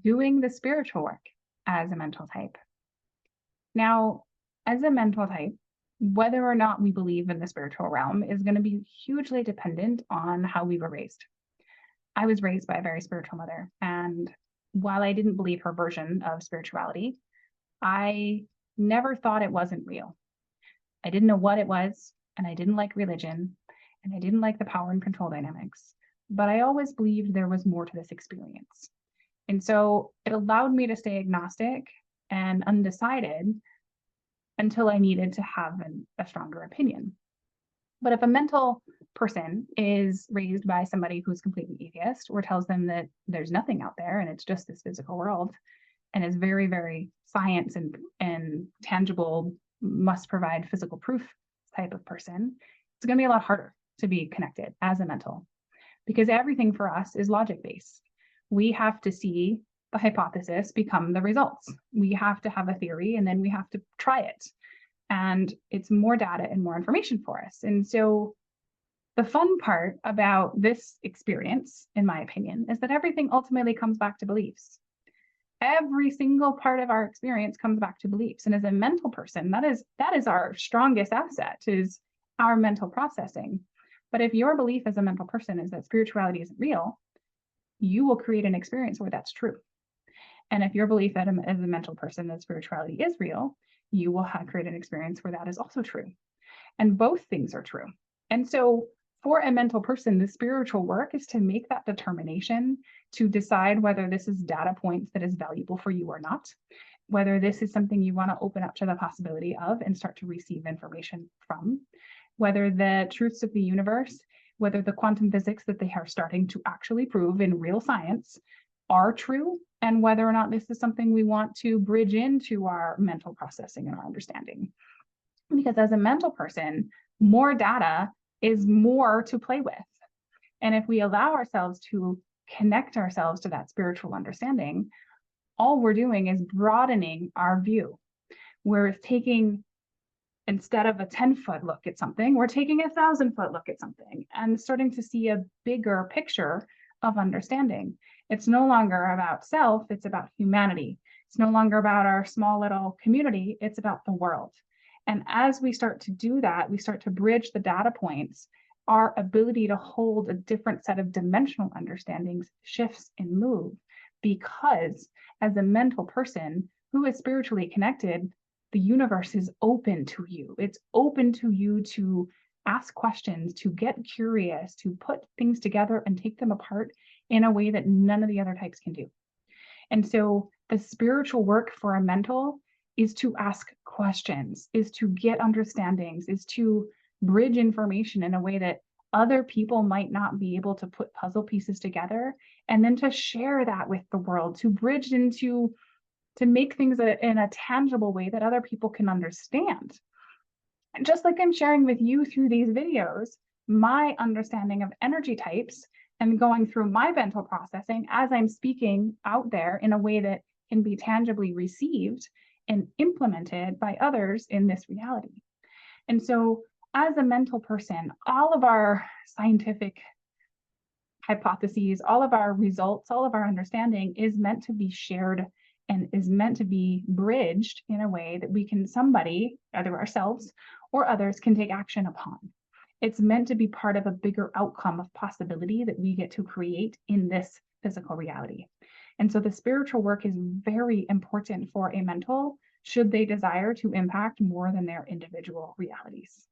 doing the spiritual work as a mental type. Now, as a mental type, whether or not we believe in the spiritual realm is going to be hugely dependent on how we were raised. I was raised by a very spiritual mother, and while I didn't believe her version of spirituality, I never thought it wasn't real. I didn't know what it was, and I didn't like religion, and I didn't like the power and control dynamics, but I always believed there was more to this experience. And so it allowed me to stay agnostic and undecided until I needed to have a stronger opinion. But if a mental person is raised by somebody who's completely atheist or tells them that there's nothing out there and it's just this physical world and is very, very science and tangible, must provide physical proof type of person, it's going to be a lot harder to be connected as a mental, because everything for us is logic based. We have to see the hypothesis become the results. We have to have a theory and then we have to try it. And it's more data and more information for us. And so the fun part about this experience, in my opinion, is that everything ultimately comes back to beliefs. Every single part of our experience comes back to beliefs. And as a mental person, that is our strongest asset, is our mental processing. But if your belief as a mental person is that spirituality isn't real, you will create an experience where that's true. And if your belief as a mental person that spirituality is real, you will create an experience where that is also true. And both things are true. And so for a mental person, the spiritual work is to make that determination, to decide whether this is data points that is valuable for you or not, whether this is something you want to open up to the possibility of and start to receive information from, whether the truths of the universe, whether the quantum physics that they are starting to actually prove in real science are true, and whether or not this is something we want to bridge into our mental processing and our understanding. Because as a mental person, more data is more to play with. And if we allow ourselves to connect ourselves to that spiritual understanding, all we're doing is broadening our view. We're taking, instead of a 10-foot look at something, we're taking 1,000-foot look at something and starting to see a bigger picture of understanding. It's no longer about self, it's about humanity. It's no longer about our small little community, it's about the world. And as we start to do that, we start to bridge the data points, our ability to hold a different set of dimensional understandings shifts and move, because as a mental person who is spiritually connected, the universe is open to you. It's open to you to ask questions, to get curious, to put things together and take them apart in a way that none of the other types can do. And so the spiritual work for a mental is to ask questions, is to get understandings, is to bridge information in a way that other people might not be able to put puzzle pieces together, and then to share that with the world, to bridge into, to make things in a tangible way that other people can understand. And just like I'm sharing with you through these videos, my understanding of energy types and going through my mental processing as I'm speaking out there in a way that can be tangibly received and implemented by others in this reality. And so as a mental person, all of our scientific hypotheses, all of our results, all of our understanding is meant to be shared and is meant to be bridged in a way that we can, somebody, either ourselves or others, can take action upon. It's meant to be part of a bigger outcome of possibility that we get to create in this physical reality. And so the spiritual work is very important for a mental, should they desire to impact more than their individual realities.